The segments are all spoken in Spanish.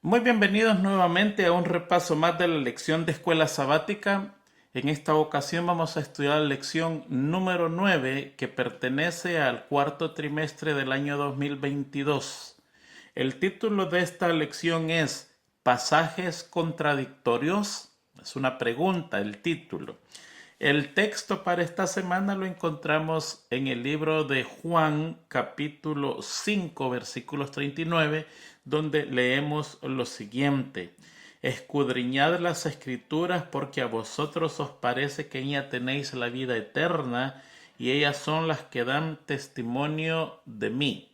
Muy bienvenidos nuevamente a un repaso más de la lección de escuela sabática. En esta ocasión vamos a estudiar la lección número 9 que pertenece al cuarto trimestre del año 2022. El título de esta lección es ¿Pasajes contradictorios? Es una pregunta el título. El texto para esta semana lo encontramos en el libro de Juan, capítulo 5, versículos 39, donde leemos lo siguiente. Escudriñad las escrituras porque a vosotros os parece que en ella tenéis la vida eterna y ellas son las que dan testimonio de mí.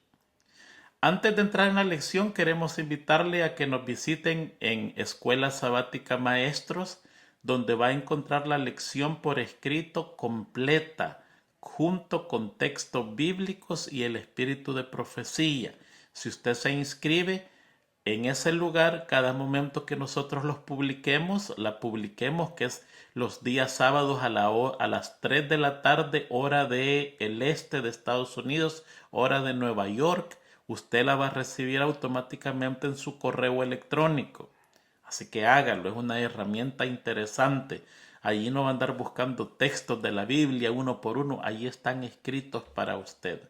Antes de entrar en la lección, queremos invitarle a que nos visiten en Escuela Sabática Maestros, donde va a encontrar la lección por escrito completa, junto con textos bíblicos y el espíritu de profecía. Si usted se inscribe en ese lugar, cada momento que nosotros los publiquemos, la publiquemos, que es los días sábados a las 3 de la tarde, hora del este de Estados Unidos, hora de Nueva York, usted la va a recibir automáticamente en su correo electrónico. Así que hágalo, es una herramienta interesante. Allí no va a andar buscando textos de la Biblia uno por uno, allí están escritos para usted.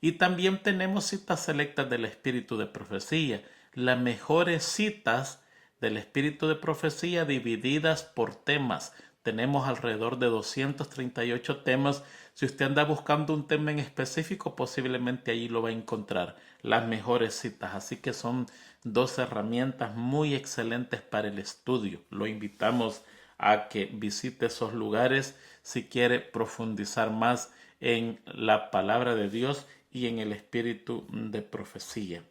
Y también tenemos citas selectas del Espíritu de Profecía, las mejores citas del Espíritu de Profecía divididas por temas. Tenemos alrededor de 238 temas. Si usted anda buscando un tema en específico, posiblemente allí lo va a encontrar. Las mejores citas. Así que son dos herramientas muy excelentes para el estudio. Lo invitamos a que visite esos lugares si quiere profundizar más en la palabra de Dios y en el espíritu de profecía.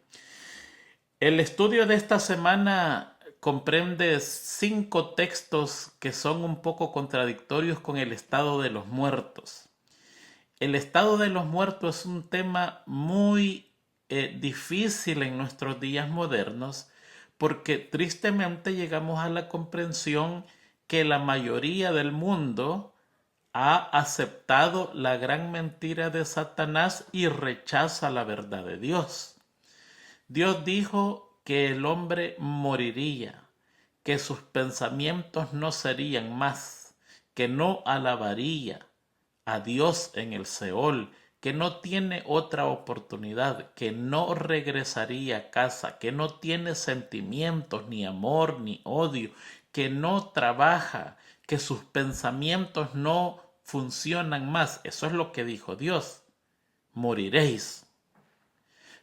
El estudio de esta semana comprende 5 textos que son un poco contradictorios con el estado de los muertos. El estado de los muertos es un tema muy difícil en nuestros días modernos porque tristemente llegamos a la comprensión que la mayoría del mundo ha aceptado la gran mentira de Satanás y rechaza la verdad de Dios. Dios dijo que el hombre moriría, que sus pensamientos no serían más, que no alabaría a Dios en el Seol, que no tiene otra oportunidad, que no regresaría a casa, que no tiene sentimientos, ni amor, ni odio, que no trabaja, que sus pensamientos no funcionan más. Eso es lo que dijo Dios. Moriréis.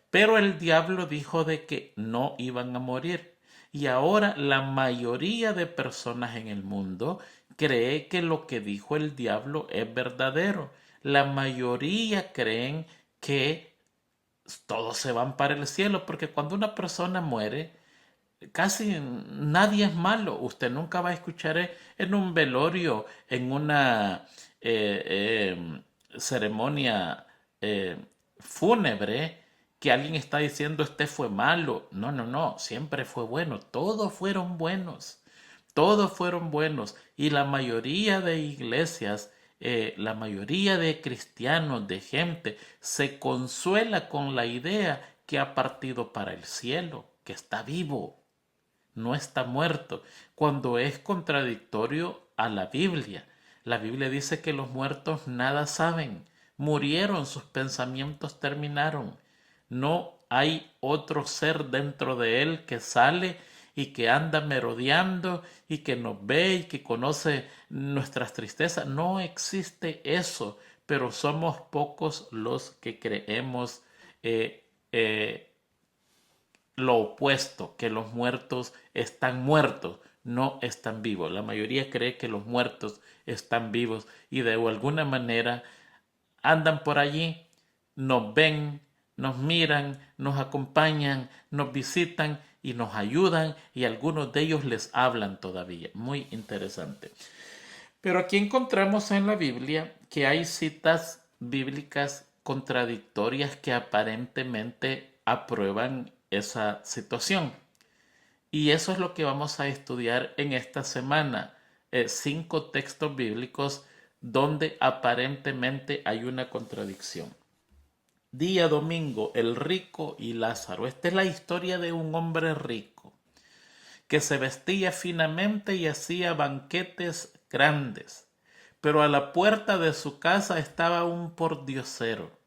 Pero el diablo dijo de que no iban a morir. Y ahora la mayoría de personas en el mundo cree que lo que dijo el diablo es verdadero. La mayoría creen que todos se van para el cielo, porque cuando una persona muere, casi nadie es malo. Usted nunca va a escuchar en un velorio, en una ceremonia eh, fúnebre, que alguien está diciendo este fue malo. No, no, no, siempre fue bueno. Todos fueron buenos. Todos fueron buenos. Y la mayoría de iglesias, la mayoría de cristianos, de gente, se consuela con la idea que ha partido para el cielo, que está vivo, no está muerto, cuando es contradictorio a la Biblia. La Biblia dice que los muertos nada saben, murieron, sus pensamientos terminaron. No hay otro ser dentro de él que sale y que anda merodeando y que nos ve y que conoce nuestras tristezas. No existe eso, pero somos pocos los que creemos eh, eh, lo opuesto, que los muertos están muertos, no están vivos. La mayoría cree que los muertos están vivos y de alguna manera andan por allí, nos ven, nos miran, nos acompañan, nos visitan y nos ayudan y algunos de ellos les hablan todavía. Muy interesante. Pero aquí encontramos en la Biblia que hay citas bíblicas contradictorias que aparentemente aprueban esa situación. Y eso es lo que vamos a estudiar en esta semana. 5 textos bíblicos donde aparentemente hay una contradicción. Día domingo, el rico y Lázaro. Esta es la historia de un hombre rico. que se vestía finamente y hacía banquetes grandes. Pero a la puerta de su casa estaba un pordiosero,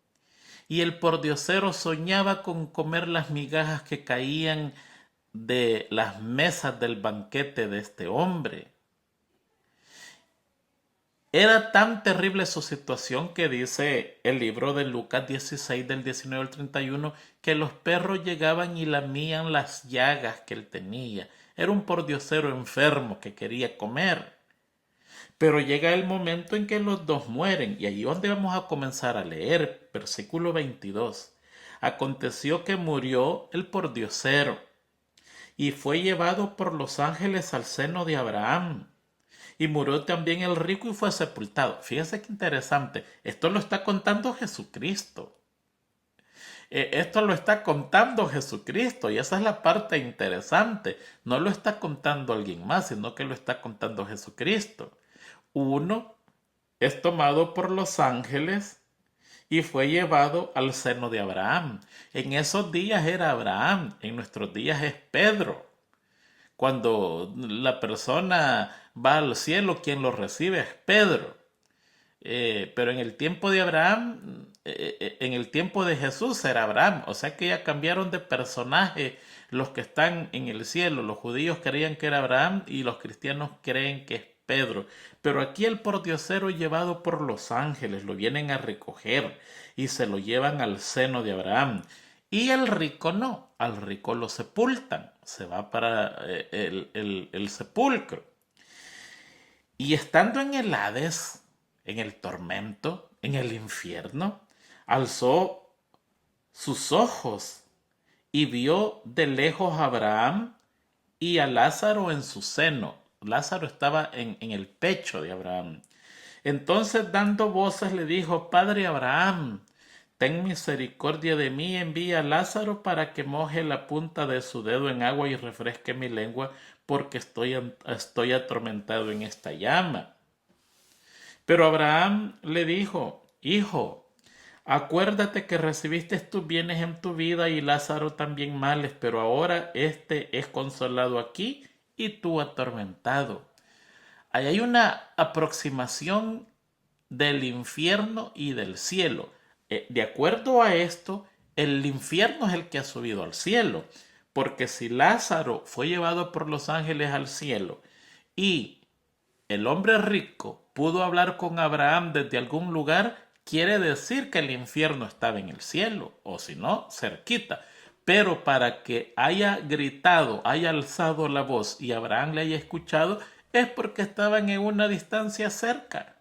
y el pordiosero soñaba con comer las migajas que caían de las mesas del banquete de este hombre. Era tan terrible su situación que dice el libro de Lucas 16 del 19 al 31 que los perros llegaban y lamían las llagas que él tenía. Era un pordiosero enfermo que quería comer. Pero llega el momento en que los dos mueren, y ahí es donde vamos a comenzar a leer, versículo 22. Aconteció que murió el pordiosero y fue llevado por los ángeles al seno de Abraham. Y murió también el rico y fue sepultado. Fíjense qué interesante. Esto lo está contando Jesucristo. Esto lo está contando Jesucristo y esa es la parte interesante. No lo está contando alguien más, sino que lo está contando Jesucristo. Uno es tomado por los ángeles y fue llevado al seno de Abraham. En esos días era Abraham, en nuestros días es Pedro. Cuando la persona va al cielo, quien lo recibe es Pedro. Pero en el tiempo de Abraham, en el tiempo de Jesús era Abraham. O sea que ya cambiaron de personaje los que están en el cielo. Los judíos creían que era Abraham y los cristianos creen que es Pedro. Pero aquí el pordiosero llevado por los ángeles lo vienen a recoger y se lo llevan al seno de Abraham. Y el rico no, al rico lo sepultan, se va para el sepulcro. Y estando en el Hades, en el tormento, en el infierno, alzó sus ojos y vio de lejos a Abraham y a Lázaro en su seno. Lázaro estaba en el pecho de Abraham. Entonces dando voces le dijo: Padre Abraham, ten misericordia de mí, envía a Lázaro para que moje la punta de su dedo en agua y refresque mi lengua, porque estoy atormentado en esta llama. Pero Abraham le dijo: Hijo, acuérdate que recibiste tus bienes en tu vida y Lázaro también males, pero ahora éste es consolado aquí y tú atormentado. Ahí hay una aproximación del infierno y del cielo. De acuerdo a esto, el infierno es el que ha subido al cielo, porque si Lázaro fue llevado por los ángeles al cielo y el hombre rico pudo hablar con Abraham desde algún lugar, quiere decir que el infierno estaba en el cielo, o si no, cerquita. Pero para que haya gritado, haya alzado la voz y Abraham le haya escuchado, es porque estaban en una distancia cerca.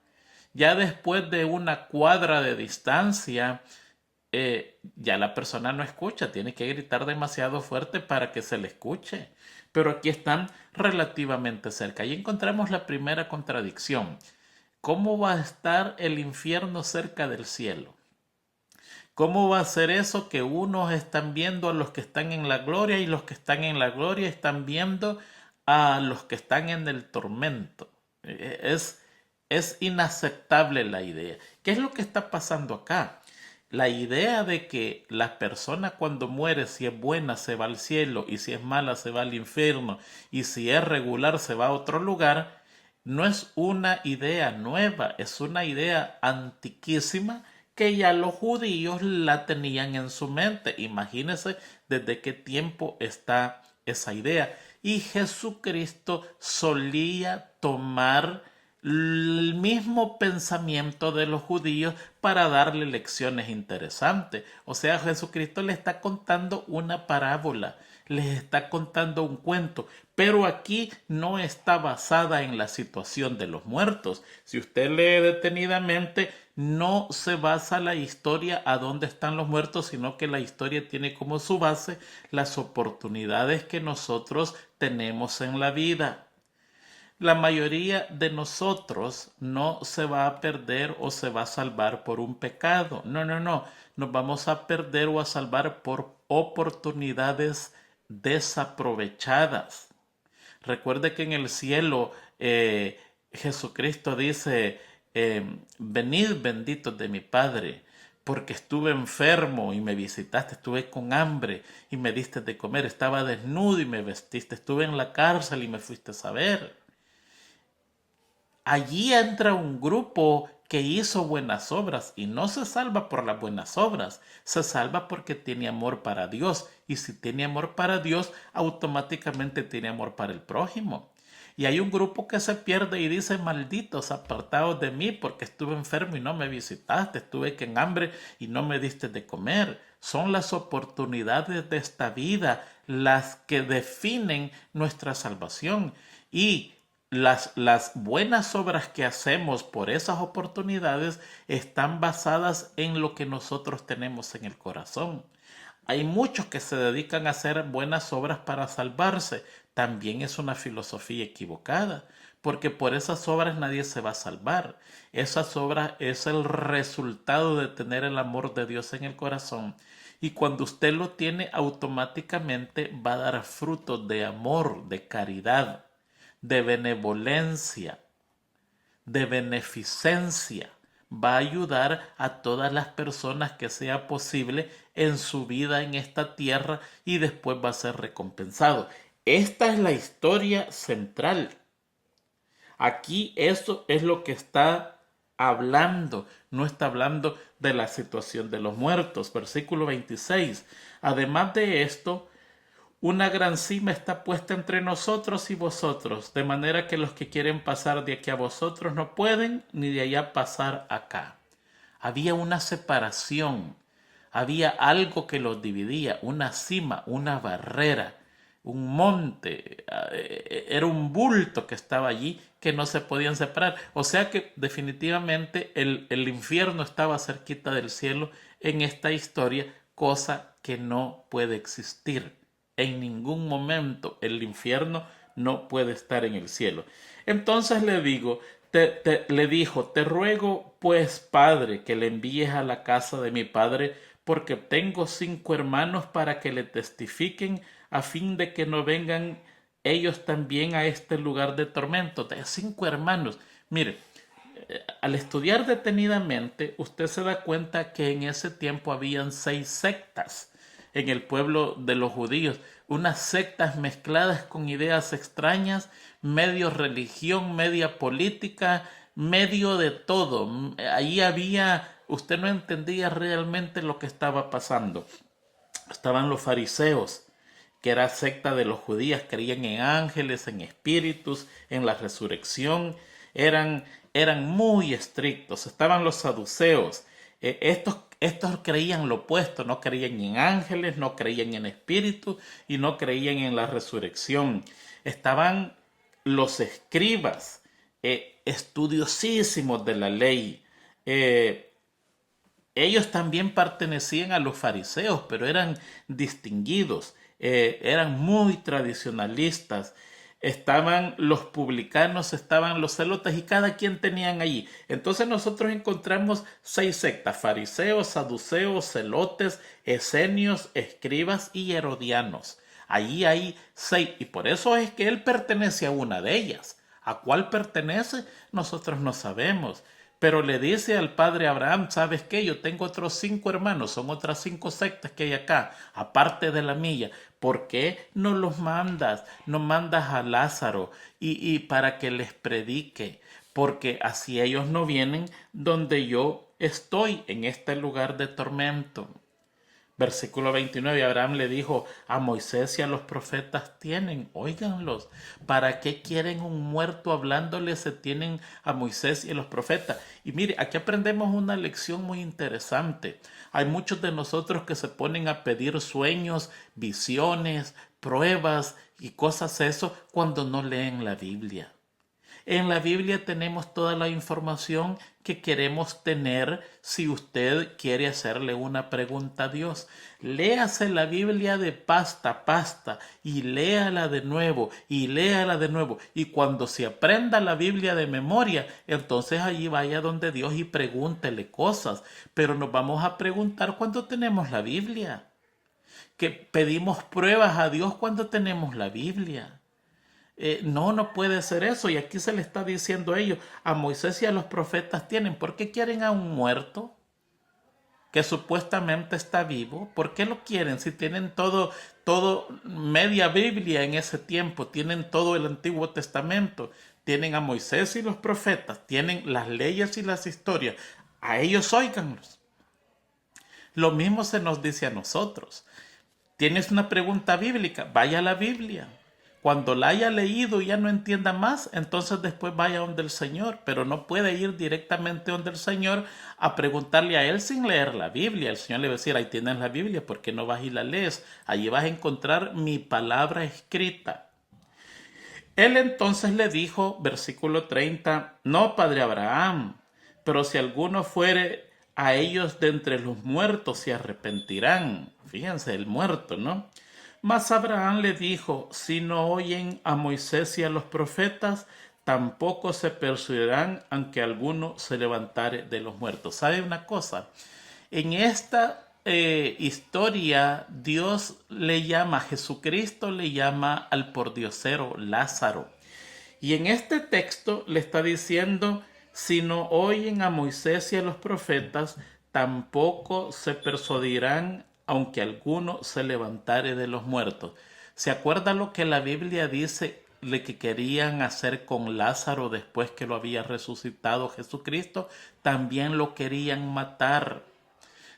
Ya después de una cuadra de distancia, ya la persona no escucha, tiene que gritar demasiado fuerte para que se le escuche. Pero aquí están relativamente cerca. Y encontramos la primera contradicción. ¿Cómo va a estar el infierno cerca del cielo? ¿Cómo va a ser eso que unos están viendo a los que están en la gloria y los que están en la gloria están viendo a los que están en el tormento? Es inaceptable la idea. ¿Qué es lo que está pasando acá? La idea de que la persona cuando muere, si es buena, se va al cielo, y si es mala, se va al infierno, y si es regular, se va a otro lugar, no es una idea nueva, es una idea antiquísima que ya los judíos la tenían en su mente. Imagínense desde qué tiempo está esa idea. Y Jesucristo solía tomar el mismo pensamiento de los judíos para darle lecciones interesantes. O sea, Jesucristo le está contando una parábola, les está contando un cuento, pero aquí no está basada en la situación de los muertos. Si usted lee detenidamente, no se basa la historia a dónde están los muertos, sino que la historia tiene como su base las oportunidades que nosotros tenemos en la vida. La mayoría de nosotros no se va a perder o se va a salvar por un pecado. No, no, no. Nos vamos a perder o a salvar por oportunidades desaprovechadas. Recuerde que en el cielo Jesucristo dice, venid benditos de mi Padre, porque estuve enfermo y me visitaste, estuve con hambre y me diste de comer, estaba desnudo y me vestiste, estuve en la cárcel y me fuiste a ver. Allí entra un grupo que hizo buenas obras y no se salva por las buenas obras, se salva porque tiene amor para Dios, y si tiene amor para Dios, automáticamente tiene amor para el prójimo. Y hay un grupo que se pierde y dice: malditos, apartados de mí, porque estuve enfermo y no me visitaste, estuve en hambre y no me diste de comer. Son las oportunidades de esta vida las que definen nuestra salvación, y las buenas obras que hacemos por esas oportunidades están basadas en lo que nosotros tenemos en el corazón. Hay muchos que se dedican a hacer buenas obras para salvarse. También es una filosofía equivocada, porque por esas obras nadie se va a salvar. Esas obras es el resultado de tener el amor de Dios en el corazón. Y cuando usted lo tiene, automáticamente va a dar frutos de amor, de caridad, de benevolencia, de beneficencia. Va a ayudar a todas las personas que sea posible en su vida en esta tierra, y después va a ser recompensado. Esta es la historia central. Aquí eso es lo que está hablando, no está hablando de la situación de los muertos. Versículo 26. Además de esto, una gran cima está puesta entre nosotros y vosotros, de manera que los que quieren pasar de aquí a vosotros no pueden, ni de allá pasar acá. Había una separación, había algo que los dividía, una cima, una barrera, un monte, era un bulto que estaba allí que no se podían separar. O sea que definitivamente el infierno estaba cerquita del cielo en esta historia, cosa que no puede existir. En ningún momento el infierno no puede estar en el cielo. Entonces le digo, le dijo: te ruego pues, padre, que le envíes a la casa de mi padre, porque tengo 5 hermanos para que le testifiquen, a fin de que no vengan ellos también a este lugar de tormento. De 5 hermanos. Mire, al estudiar detenidamente, usted se da cuenta que en ese tiempo habían 6 sectas en el pueblo de los judíos, unas sectas mezcladas con ideas extrañas, medio religión, media política, medio de todo. Ahí había, usted no entendía realmente lo que estaba pasando. Estaban los fariseos, que era secta de los judíos, creían en ángeles, en espíritus, en la resurrección, eran muy estrictos. Estaban los saduceos, estos creían lo opuesto, no creían en ángeles, no creían en espíritus y no creían en la resurrección. Estaban los escribas, estudiosísimos de la ley. Ellos también pertenecían a los fariseos, pero eran distinguidos, eran muy tradicionalistas. Estaban los publicanos, estaban los celotes, y cada quien tenían allí. Entonces nosotros encontramos 6 sectas: fariseos, saduceos, celotes, esenios, escribas y herodianos. Allí hay 6, y por eso es que él pertenece a una de ellas. ¿A cuál pertenece? Nosotros no sabemos. Pero le dice al padre Abraham: ¿sabes qué? Yo tengo otros 5 hermanos, son otras 5 sectas que hay acá, aparte de la mía. ¿Por qué no los mandas? No mandas a Lázaro y para que les predique, porque así ellos no vienen donde yo estoy, en este lugar de tormento. Versículo 29, Abraham le dijo: a Moisés y a los profetas tienen, óiganlos. ¿Para qué quieren un muerto hablándoles? Se tienen a Moisés y a los profetas. Y mire, aquí aprendemos una lección muy interesante. Hay muchos de nosotros que se ponen a pedir sueños, visiones, pruebas y cosas eso cuando no leen la Biblia. En la Biblia tenemos toda la información que queremos tener si usted quiere hacerle una pregunta a Dios. Léase la Biblia de pasta a pasta y léala de nuevo y léala de nuevo. Y cuando se aprenda la Biblia de memoria, entonces allí vaya donde Dios y pregúntele cosas. Pero nos vamos a preguntar cuando tenemos la Biblia. Que pedimos pruebas a Dios cuando tenemos la Biblia. No puede ser eso. Y aquí se le está diciendo a ellos: a Moisés y a los profetas tienen. ¿Por qué quieren a un muerto? que supuestamente está vivo. ¿Por qué lo quieren si tienen todo, media Biblia en ese tiempo? Tienen todo el Antiguo Testamento, tienen a Moisés y los profetas, tienen las leyes y las historias. A ellos óiganlos. Lo mismo se nos dice a nosotros. ¿Tienes una pregunta bíblica? Vaya a la Biblia. Cuando la haya leído y ya no entienda más, entonces después vaya donde el Señor, pero no puede ir directamente donde el Señor a preguntarle a Él sin leer la Biblia. El Señor le va a decir, ahí tienes la Biblia, ¿por qué no vas y la lees? Allí vas a encontrar mi palabra escrita. Él entonces le dijo, versículo 30, no, padre Abraham, pero si alguno fuere a ellos de entre los muertos se arrepentirán. Fíjense, el muerto, ¿no? Mas Abraham le dijo, si no oyen a Moisés y a los profetas, tampoco se persuadirán aunque alguno se levantare de los muertos. ¿Sabe una cosa? En esta historia, Dios le llama, Jesucristo le llama al pordiosero Lázaro. Y en este texto le está diciendo, si no oyen a Moisés y a los profetas, tampoco se persuadirán aunque alguno se levantare de los muertos. ¿Se acuerda lo que la Biblia dice de que querían hacer con Lázaro después que lo había resucitado Jesucristo? También lo querían matar.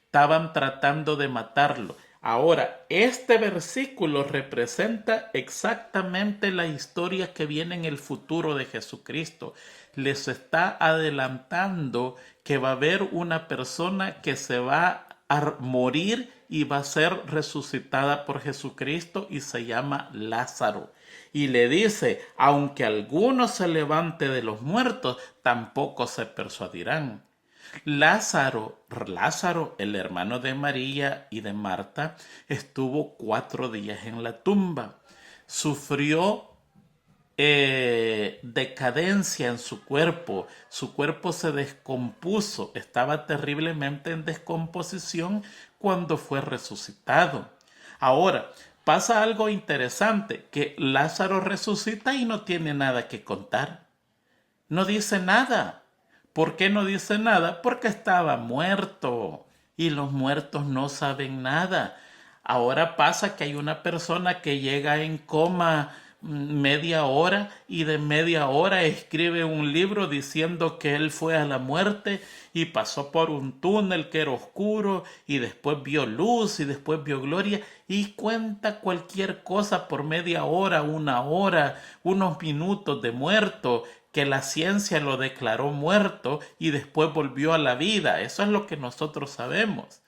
Estaban tratando de matarlo. Ahora, este versículo representa exactamente la historia que viene en el futuro de Jesucristo. Les está adelantando que va a haber una persona que se va a morir y va a ser resucitada por Jesucristo y se llama Lázaro. Y le dice, aunque alguno se levante de los muertos, tampoco se persuadirán. Lázaro, el hermano de María y de Marta, estuvo 4 días en la tumba. Sufrió decadencia en su cuerpo se descompuso, estaba terriblemente en descomposición cuando fue resucitado. Ahora, pasa algo interesante, que Lázaro resucita y no tiene nada que contar. No dice nada. ¿Por qué no dice nada? Porque estaba muerto y los muertos no saben nada. Ahora pasa que hay una persona que llega en coma media hora y de media hora escribe un libro diciendo que él fue a la muerte y pasó por un túnel que era oscuro y después vio luz y después vio gloria y cuenta cualquier cosa por media hora, 1 hora, unos minutos de muerto, que la ciencia lo declaró muerto y después volvió a la vida. Eso es lo que nosotros sabemos.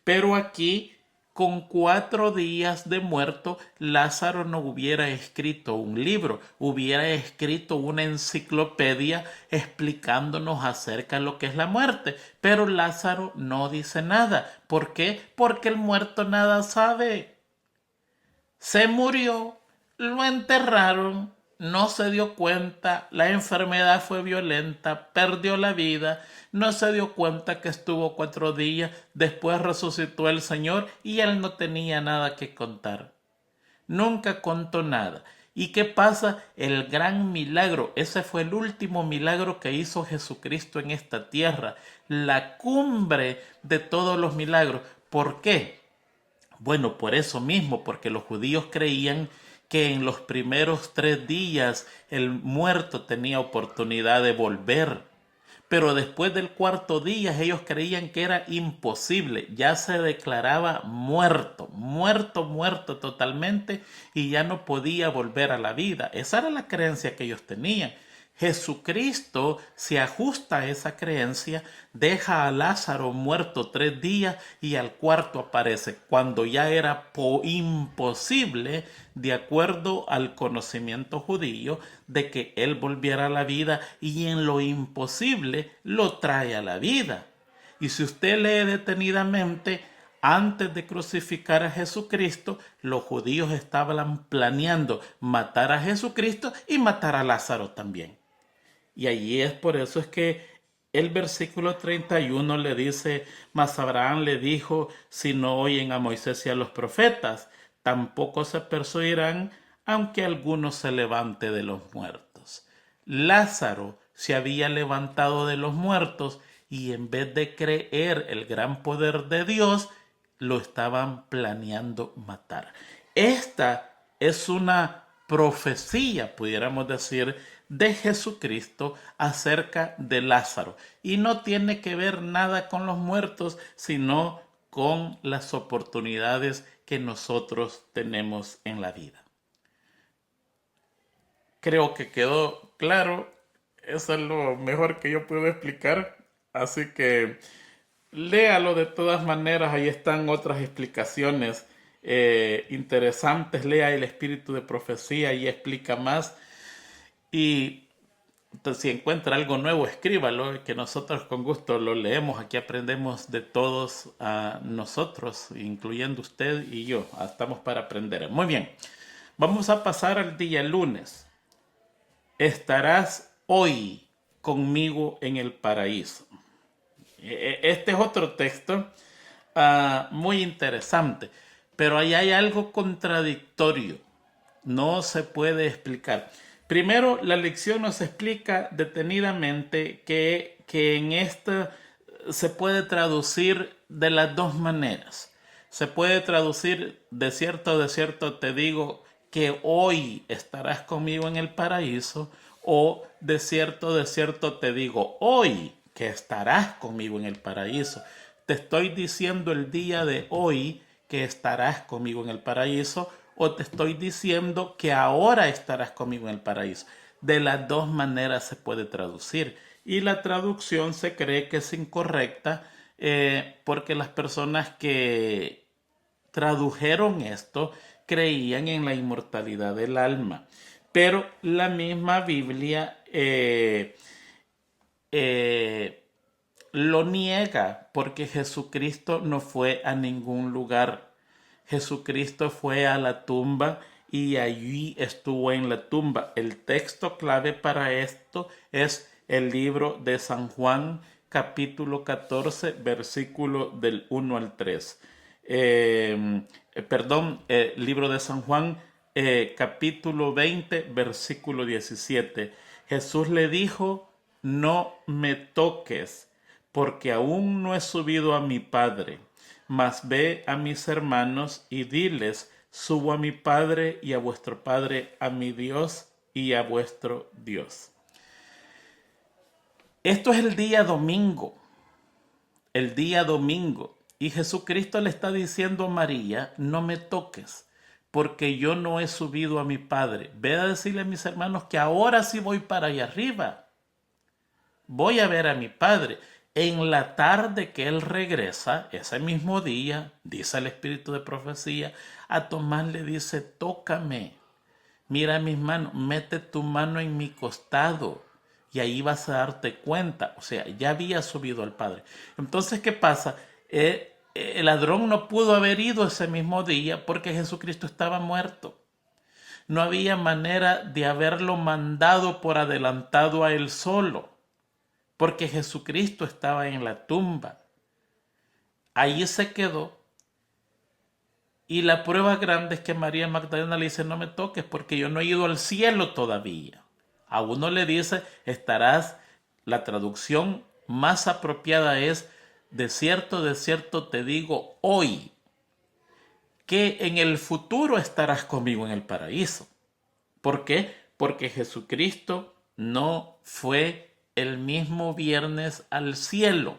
Pero aquí, con 4 días de muerto, Lázaro no hubiera escrito un libro, hubiera escrito una enciclopedia explicándonos acerca de lo que es la muerte. Pero Lázaro no dice nada. ¿Por qué? Porque el muerto nada sabe. Se murió, lo enterraron, no se dio cuenta, la enfermedad fue violenta, perdió la vida, no se dio cuenta que estuvo 4 días, después resucitó el Señor y él no tenía nada que contar. Nunca contó nada. ¿Y qué pasa? El gran milagro, ese fue el último milagro que hizo Jesucristo en esta tierra, la cumbre de todos los milagros. ¿Por qué? Bueno, por eso mismo, porque los judíos creían que en los primeros 3 días el muerto tenía oportunidad de volver. Pero después del 4.º día ellos creían que era imposible, ya se declaraba muerto, muerto totalmente y ya no podía volver a la vida. Esa era la creencia que ellos tenían. Jesucristo se ajusta a esa creencia, deja a Lázaro muerto 3 días y al 4.º aparece, cuando ya era imposible, de acuerdo al conocimiento judío, de que él volviera a la vida, y en lo imposible lo trae a la vida. Y si usted lee detenidamente, antes de crucificar a Jesucristo, los judíos estaban planeando matar a Jesucristo y matar a Lázaro también. Y allí es por eso es que el versículo 31 le dice, mas Abraham le dijo, si no oyen a Moisés y a los profetas, tampoco se persuadirán, aunque alguno se levante de los muertos. Lázaro se había levantado de los muertos y en vez de creer el gran poder de Dios, lo estaban planeando matar. Esta es una profecía, pudiéramos decir, de Jesucristo acerca de Lázaro. Y no tiene que ver nada con los muertos, sino con las oportunidades que nosotros tenemos en la vida. Creo que quedó claro. Eso es lo mejor que yo puedo explicar. Así que léalo de todas maneras. Ahí están otras explicaciones interesantes. Lea el espíritu de profecía y explica más. Y entonces, si encuentra algo nuevo, escríbalo, que nosotros con gusto lo leemos. Aquí aprendemos de todos nosotros, incluyendo usted y yo. Estamos para aprender. Muy bien, vamos a pasar al día lunes. Estarás hoy conmigo en el paraíso. Este es otro texto muy interesante, pero ahí hay algo contradictorio. No se puede explicar. Primero, la lección nos explica detenidamente que en esta se puede traducir de las dos maneras. Se puede traducir de cierto te digo que hoy estarás conmigo en el paraíso, o de cierto te digo hoy que estarás conmigo en el paraíso. Te estoy diciendo el día de hoy que estarás conmigo en el paraíso, o te estoy diciendo que ahora estarás conmigo en el paraíso. De las dos maneras se puede traducir, y la traducción se cree que es incorrecta porque las personas que tradujeron esto creían en la inmortalidad del alma. Pero la misma Biblia lo niega, porque Jesucristo no fue a ningún lugar. Jesucristo fue a la tumba y allí estuvo en la tumba. El texto clave para esto es el libro de San Juan, capítulo 14, versículo del 1 al 3. Libro de San Juan, capítulo 20, versículo 17. Jesús le dijo: no me toques, porque aún no he subido a mi Padre, mas ve a mis hermanos y diles: subo a mi Padre y a vuestro Padre, a mi Dios y a vuestro Dios. Esto es el día domingo, y Jesucristo le está diciendo a María: no me toques, porque yo no he subido a mi Padre. Ve a decirle a mis hermanos que ahora sí voy para allá arriba. Voy a ver a mi Padre. En la tarde que Él regresa, ese mismo día, dice el espíritu de profecía, a Tomás le dice: tócame, mira mis manos, mete tu mano en mi costado y ahí vas a darte cuenta. O sea, ya había subido al Padre. Entonces, ¿qué pasa? El ladrón no pudo haber ido ese mismo día porque Jesucristo estaba muerto. No había manera de haberlo mandado por adelantado a él solo, porque Jesucristo estaba en la tumba. Ahí se quedó. Y la prueba grande es que María Magdalena le dice: no me toques, porque yo no he ido al cielo todavía. A uno le dice: estarás. La traducción más apropiada es: de cierto te digo hoy, que en el futuro estarás conmigo en el paraíso. ¿Por qué? Porque Jesucristo no fue el mismo viernes al cielo.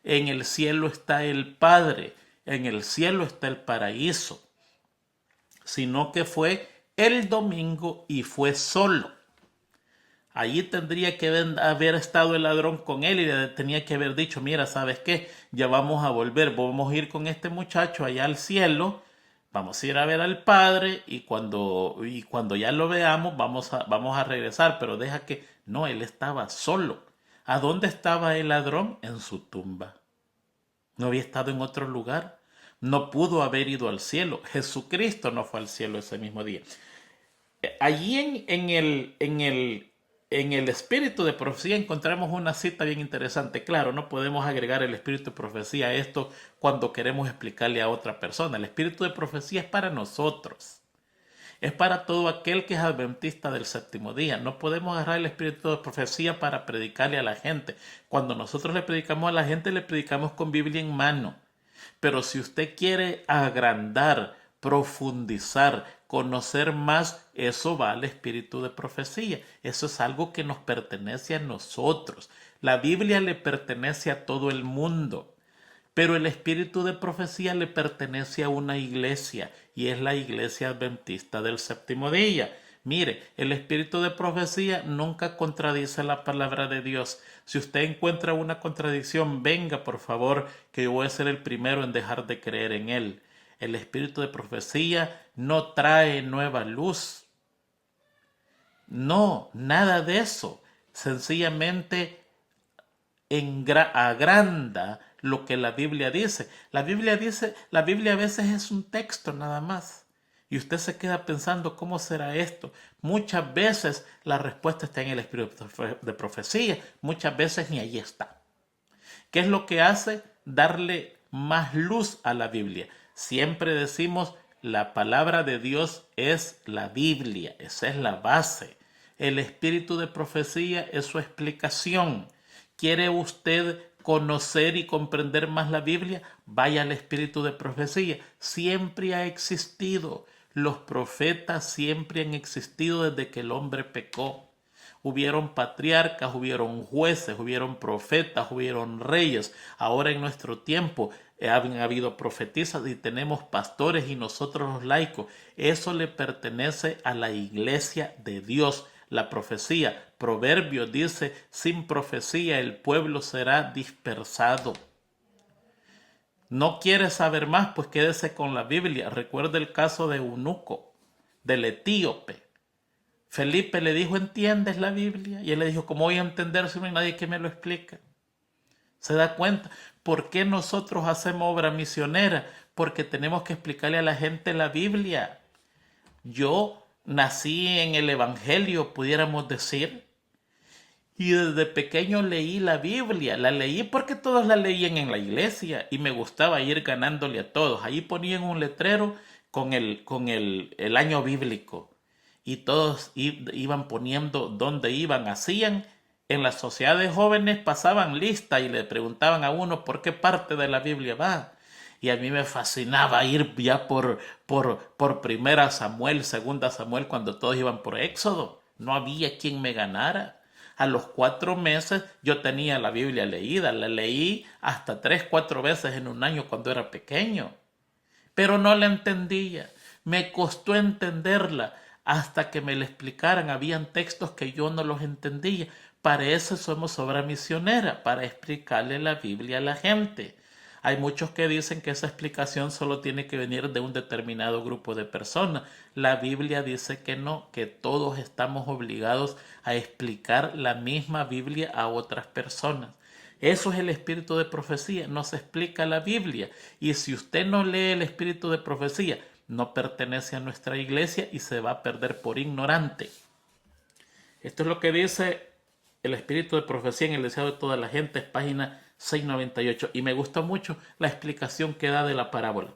En el cielo está el Padre, en el cielo está el paraíso, sino que fue el domingo y fue solo. Allí tendría que haber estado el ladrón con él y le tenía que haber dicho: mira, ¿sabes qué? Ya vamos a volver, vamos a ir con este muchacho allá al cielo, vamos a ir a ver al Padre y cuando ya lo veamos vamos a regresar, pero deja que... No, él estaba solo. ¿A dónde estaba el ladrón? En su tumba. No había estado en otro lugar. No pudo haber ido al cielo. Jesucristo no fue al cielo ese mismo día. Allí en el espíritu de profecía encontramos una cita bien interesante. Claro, no podemos agregar el espíritu de profecía a esto cuando queremos explicarle a otra persona. El espíritu de profecía es para nosotros. Es para todo aquel que es adventista del séptimo día. No podemos agarrar el espíritu de profecía para predicarle a la gente. Cuando nosotros le predicamos a la gente, le predicamos con Biblia en mano. Pero si usted quiere agrandar, profundizar, conocer más, eso va al espíritu de profecía. Eso es algo que nos pertenece a nosotros. La Biblia le pertenece a todo el mundo, pero el espíritu de profecía le pertenece a una iglesia, y es la iglesia adventista del séptimo día. Mire, el espíritu de profecía nunca contradice la palabra de Dios. Si usted encuentra una contradicción, venga por favor, que yo voy a ser el primero en dejar de creer en él. El espíritu de profecía no trae nueva luz. No, nada de eso. Sencillamente agranda lo que la Biblia dice. La Biblia a veces es un texto nada más. Y usted se queda pensando, ¿cómo será esto? Muchas veces la respuesta está en el espíritu de profecía, muchas veces ni allí está. ¿Qué es lo que hace? Darle más luz a la Biblia. Siempre decimos, la palabra de Dios es la Biblia, esa es la base. El espíritu de profecía es su explicación. ¿Quiere usted conocer y comprender más la Biblia? Vaya al espíritu de profecía. Siempre ha existido. Los profetas siempre han existido desde que el hombre pecó. Hubieron patriarcas, hubieron jueces, hubieron profetas, hubieron reyes. Ahora en nuestro tiempo han habido profetisas y tenemos pastores y nosotros los laicos. Eso le pertenece a la iglesia de Dios. La profecía, Proverbios dice, sin profecía el pueblo será dispersado. ¿No quiere saber más? Pues quédese con la Biblia. Recuerde el caso de Eunuco, del etíope. Felipe le dijo, ¿entiendes la Biblia? Y él le dijo, ¿cómo voy a entender si no hay nadie que me lo explique? ¿Se da cuenta? ¿Por qué nosotros hacemos obra misionera? Porque tenemos que explicarle a la gente la Biblia. Yo nací en el Evangelio, pudiéramos decir, y desde pequeño leí la Biblia. La leí porque todos la leían en la iglesia y me gustaba ir ganándole a todos. Ahí ponían un letrero con el año bíblico y todos iban poniendo dónde iban, hacían. En las sociedades jóvenes pasaban lista y le preguntaban a uno por qué parte de la Biblia va. Y a mí me fascinaba ir ya por primera Samuel, segunda Samuel, cuando todos iban por Éxodo. No había quien me ganara. A los 4 meses yo tenía la Biblia leída. La leí hasta 3, 4 veces en un año cuando era pequeño. Pero no la entendía. Me costó entenderla hasta que me la explicaran. Habían textos que yo no los entendía. Para eso somos obra misionera, para explicarle la Biblia a la gente. Hay muchos que dicen que esa explicación solo tiene que venir de un determinado grupo de personas. La Biblia dice que no, que todos estamos obligados a explicar la misma Biblia a otras personas. Eso es el espíritu de profecía, nos explica la Biblia. Y si usted no lee el espíritu de profecía, no pertenece a nuestra iglesia y se va a perder por ignorante. Esto es lo que dice el espíritu de profecía en el deseo de toda la gente, es página 698. Y me gusta mucho la explicación que da de la parábola.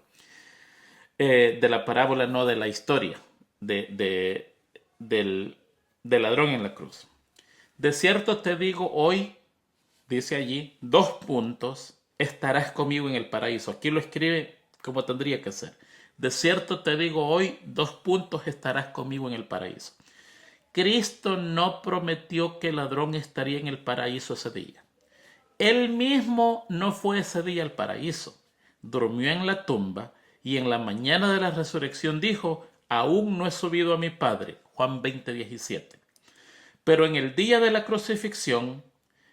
No de la historia del ladrón en la cruz. De cierto te digo hoy, dice allí, 2 puntos, estarás conmigo en el paraíso. Aquí lo escribe como tendría que ser. De cierto te digo hoy, 2 puntos, estarás conmigo en el paraíso. Cristo no prometió que el ladrón estaría en el paraíso ese día. Él mismo no fue ese día al paraíso. Durmió en la tumba y en la mañana de la resurrección dijo, aún no he subido a mi Padre. Juan 20:17. Pero en el día de la crucifixión,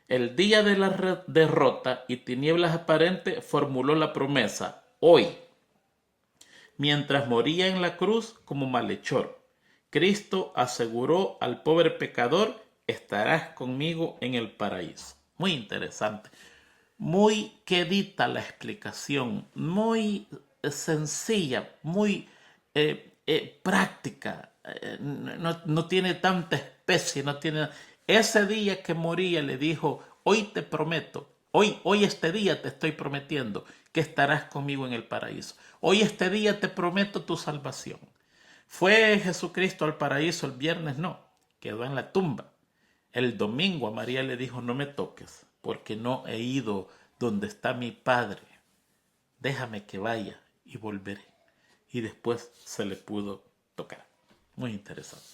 el día de la derrota y tinieblas aparentes, formuló la promesa, hoy, mientras moría en la cruz como malhechor. Cristo aseguró al pobre pecador, estarás conmigo en el paraíso. Muy interesante, muy quedita la explicación, muy sencilla, muy práctica. No tiene tanta especie, no tiene... Ese día que moría le dijo, hoy te prometo, hoy este día te estoy prometiendo que estarás conmigo en el paraíso. Hoy este día te prometo tu salvación. ¿Fue Jesucristo al paraíso el viernes? No, quedó en la tumba. El domingo a María le dijo, no me toques, porque no he ido donde está mi Padre. Déjame que vaya y volveré. Y después se le pudo tocar. Muy interesante.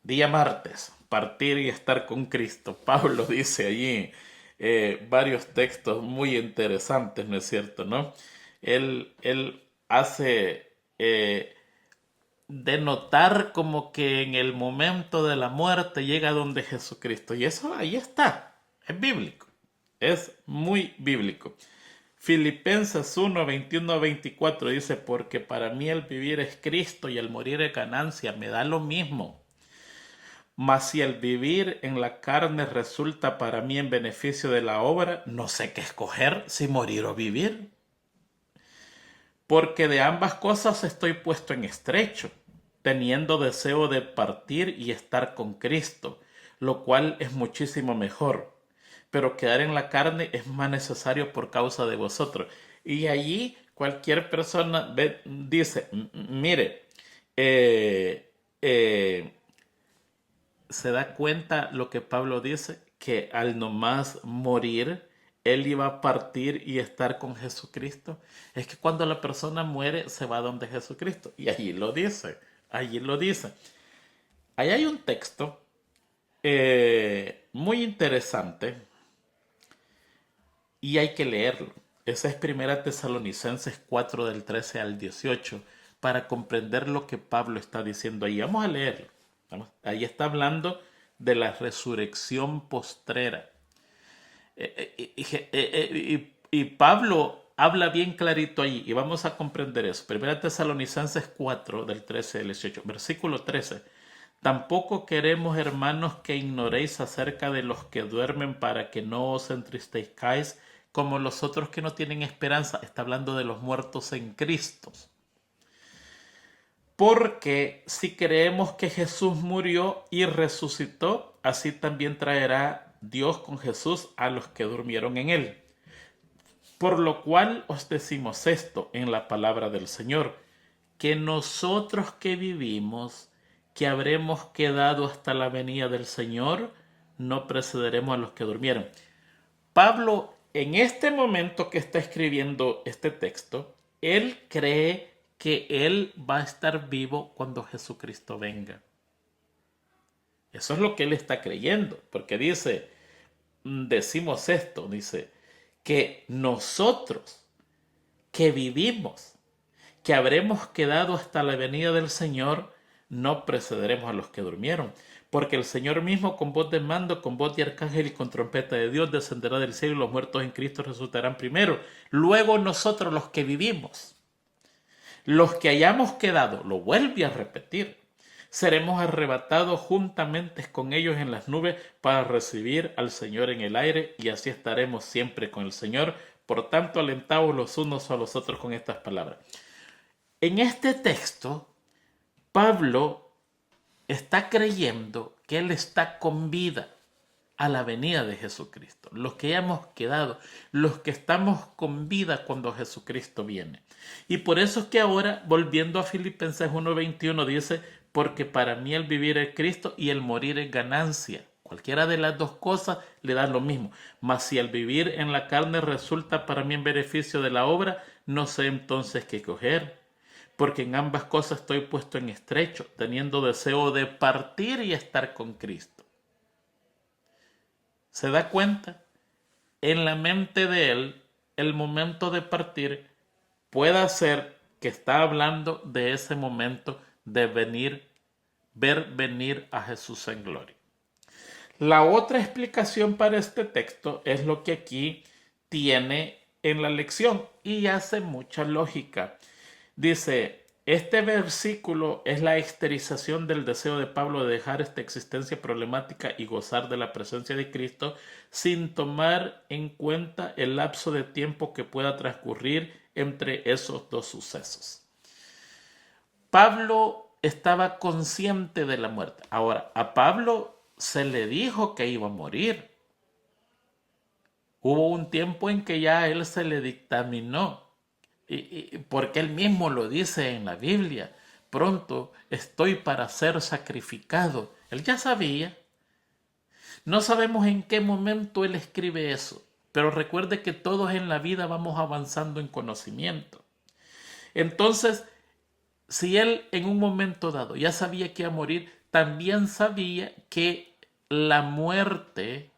Día martes, partir y estar con Cristo. Pablo dice allí varios textos muy interesantes, ¿no es cierto? ¿No? Él hace denotar como que en el momento de la muerte llega donde Jesucristo. Y eso ahí está, es bíblico, es muy bíblico. Filipenses 1, 21 a 24 dice, porque para mí el vivir es Cristo y el morir es ganancia, me da lo mismo. Mas si el vivir en la carne resulta para mí en beneficio de la obra, no sé qué escoger, si morir o vivir. Porque de ambas cosas estoy puesto en estrecho, teniendo deseo de partir y estar con Cristo, lo cual es muchísimo mejor. Pero quedar en la carne es más necesario por causa de vosotros. Y allí cualquier persona dice, mire, eh, eh, se da cuenta lo que Pablo dice, que al nomás morir, él iba a partir y estar con Jesucristo. Es que cuando la persona muere, se va donde Jesucristo. Y allí lo dice, allí lo dice. Ahí hay un texto muy interesante y hay que leerlo. Esa es Primera Tesalonicenses 4 del 13 al 18 para comprender lo que Pablo está diciendo ahí. Vamos a leerlo. Ahí está hablando de la resurrección postrera. Y Pablo habla bien clarito ahí y vamos a comprender eso. Primera Tesalonicenses 4 del 13 al 18. Versículo 13. Tampoco queremos, hermanos, que ignoréis acerca de los que duermen para que no os entristezcáis como los otros que no tienen esperanza. Está hablando de los muertos en Cristo. Porque si creemos que Jesús murió y resucitó, así también traerá Dios con Jesús a los que durmieron en él. Por lo cual os decimos esto en la palabra del Señor, que nosotros que vivimos, que habremos quedado hasta la venida del Señor, no precederemos a los que durmieron. Pablo, en este momento que está escribiendo este texto, él cree que él va a estar vivo cuando Jesucristo venga. Eso es lo que él está creyendo, porque dice, decimos esto, dice, que nosotros que vivimos, que habremos quedado hasta la venida del Señor, no precederemos a los que durmieron. Porque el Señor mismo con voz de mando, con voz de arcángel y con trompeta de Dios descenderá del cielo y los muertos en Cristo resucitarán primero. Luego nosotros los que vivimos, los que hayamos quedado, lo vuelve a repetir, seremos arrebatados juntamente con ellos en las nubes para recibir al Señor en el aire y así estaremos siempre con el Señor. Por tanto, alentaos los unos a los otros con estas palabras. En este texto, Pablo está creyendo que él está con vida a la venida de Jesucristo. Los que ya hemos quedado, los que estamos con vida cuando Jesucristo viene. Y por eso es que ahora, volviendo a Filipenses 1:21, dice, porque para mí el vivir es Cristo y el morir es ganancia. Cualquiera de las dos cosas le da lo mismo. Mas si el vivir en la carne resulta para mí en beneficio de la obra, no sé entonces qué coger. Porque en ambas cosas estoy puesto en estrecho, teniendo deseo de partir y estar con Cristo. ¿Se da cuenta? En la mente de él, el momento de partir puede ser que está hablando de ese momento de ver venir a Jesús en gloria. La otra explicación para este texto es lo que aquí tiene en la lección y hace mucha lógica. Dice, este versículo es la exteriorización del deseo de Pablo de dejar esta existencia problemática y gozar de la presencia de Cristo sin tomar en cuenta el lapso de tiempo que pueda transcurrir entre esos dos sucesos. Pablo estaba consciente de la muerte. Ahora, a Pablo se le dijo que iba a morir. Hubo un tiempo en que ya a él se le dictaminó. Porque él mismo lo dice en la Biblia, pronto estoy para ser sacrificado. Él ya sabía. No sabemos en qué momento él escribe eso, pero recuerde que todos en la vida vamos avanzando en conocimiento. Entonces, si él en un momento dado ya sabía que iba a morir, también sabía que la muerte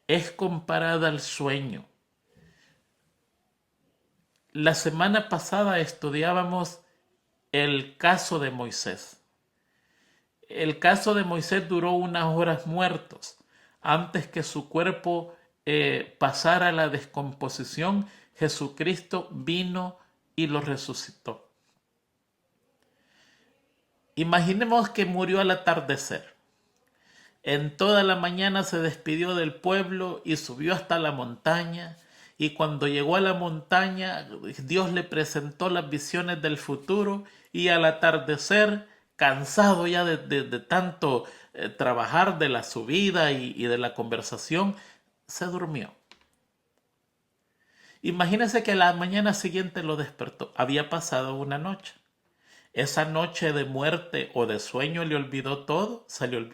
es comparada al sueño. La semana pasada estudiábamos el caso de Moisés. El caso de Moisés duró unas horas muertos. Antes que su cuerpo pasara a la descomposición, Jesucristo vino y lo resucitó. Imaginemos que murió al atardecer. En toda la mañana se despidió del pueblo y subió hasta la montaña. Y cuando llegó a la montaña, Dios le presentó las visiones del futuro y al atardecer, cansado ya de tanto trabajar de la subida y de la conversación, se durmió. Imagínese que la mañana siguiente lo despertó. Había pasado una noche. Esa noche de muerte o de sueño le olvidó todo.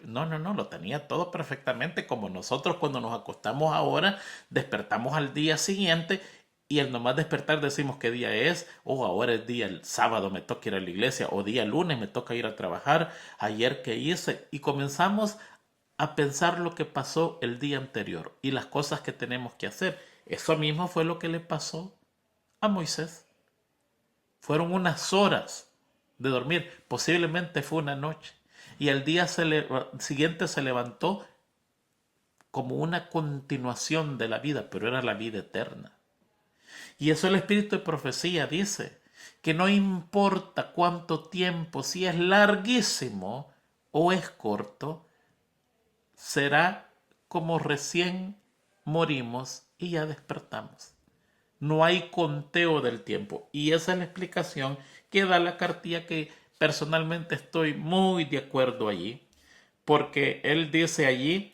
No, lo tenía todo perfectamente, como nosotros cuando nos acostamos ahora, despertamos al día siguiente y al nomás despertar decimos qué día es, ahora es día el sábado, me toca ir a la iglesia, o día lunes me toca ir a trabajar, ayer qué hice, y comenzamos a pensar lo que pasó el día anterior y las cosas que tenemos que hacer. Eso mismo fue lo que le pasó a Moisés. Fueron unas horas de dormir, posiblemente fue una noche, y al día siguiente se levantó como una continuación de la vida, pero era la vida eterna. Y eso el espíritu de profecía dice, que no importa cuánto tiempo, si es larguísimo o es corto, será como recién morimos y ya despertamos. No hay conteo del tiempo. Y esa es la explicación que da la cartilla, que personalmente estoy muy de acuerdo allí. Porque él dice allí,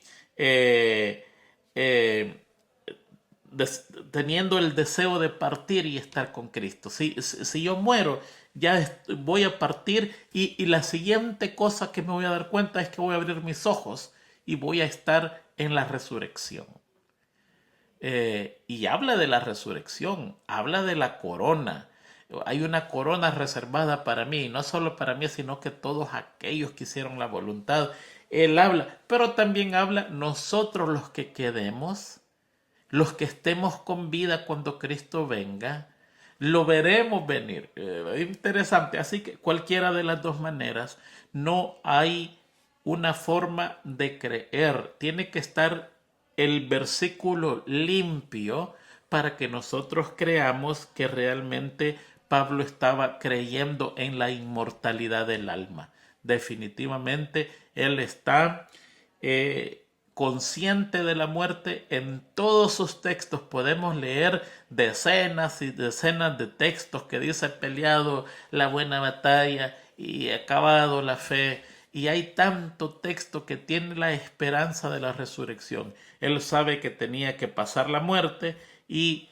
teniendo el deseo de partir y estar con Cristo. Si yo muero, ya voy a partir y la siguiente cosa que me voy a dar cuenta es que voy a abrir mis ojos y voy a estar en la resurrección. Y habla de la resurrección, habla de la corona. Hay una corona reservada para mí, no solo para mí, sino que todos aquellos que hicieron la voluntad. Él habla, pero también habla nosotros los que quedemos, los que estemos con vida cuando Cristo venga, lo veremos venir. Interesante, así que cualquiera de las dos maneras, no hay una forma de creer. Tiene que estar el versículo limpio para que nosotros creamos que realmente Pablo estaba creyendo en la inmortalidad del alma. Definitivamente él está consciente de la muerte. En todos sus textos podemos leer decenas y decenas de textos que dice peleado la buena batalla y acabado la fe. Y hay tanto texto que tiene la esperanza de la resurrección. Él sabe que tenía que pasar la muerte y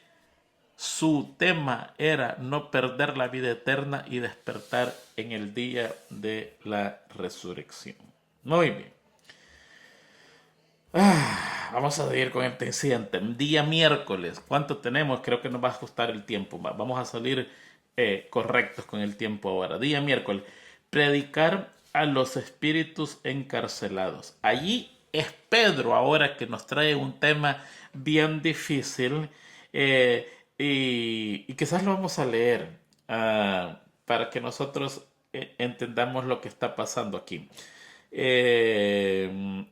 su tema era no perder la vida eterna y despertar en el día de la resurrección. Muy bien. Vamos a seguir con este incidente. Día miércoles. ¿Cuánto tenemos? Creo que nos va a ajustar el tiempo. Vamos a salir correctos con el tiempo ahora. Día miércoles. Predicar a los espíritus encarcelados. Allí es Pedro ahora que nos trae un tema bien difícil y quizás lo vamos a leer para que nosotros entendamos lo que está pasando aquí.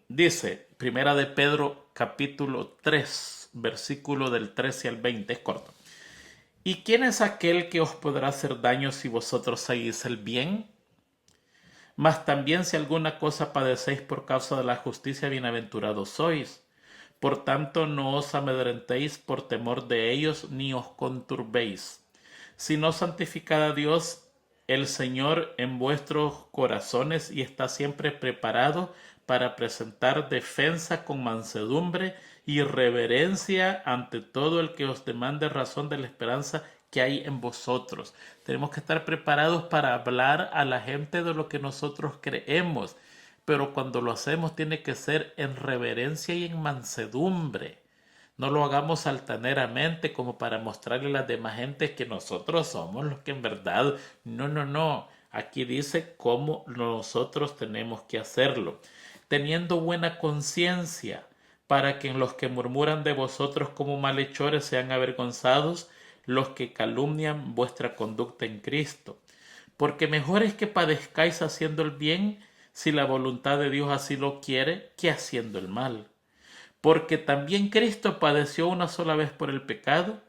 Dice, Primera de Pedro capítulo 3, versículo del 13 al 20, es corto. ¿Y quién es aquel que os podrá hacer daño si vosotros seguís el bien? Mas también si alguna cosa padecéis por causa de la justicia, bienaventurados sois. Por tanto, no os amedrentéis por temor de ellos, ni os conturbéis, sino santificad a Dios el Señor en vuestros corazones y está siempre preparado para presentar defensa con mansedumbre y reverencia ante todo el que os demande razón de la esperanza que hay en vosotros. Tenemos que estar preparados para hablar a la gente de lo que nosotros creemos, pero cuando lo hacemos tiene que ser en reverencia y en mansedumbre. No lo hagamos altaneramente como para mostrarle a las demás gentes que nosotros somos los que en verdad... No, no, no. Aquí dice cómo nosotros tenemos que hacerlo. Teniendo buena conciencia, para que en los que murmuran de vosotros como malhechores sean avergonzados los que calumnian vuestra conducta en Cristo. Porque mejor es que padezcáis haciendo el bien, si la voluntad de Dios así lo quiere, que haciendo el mal. Porque también Cristo padeció una sola vez por el pecado,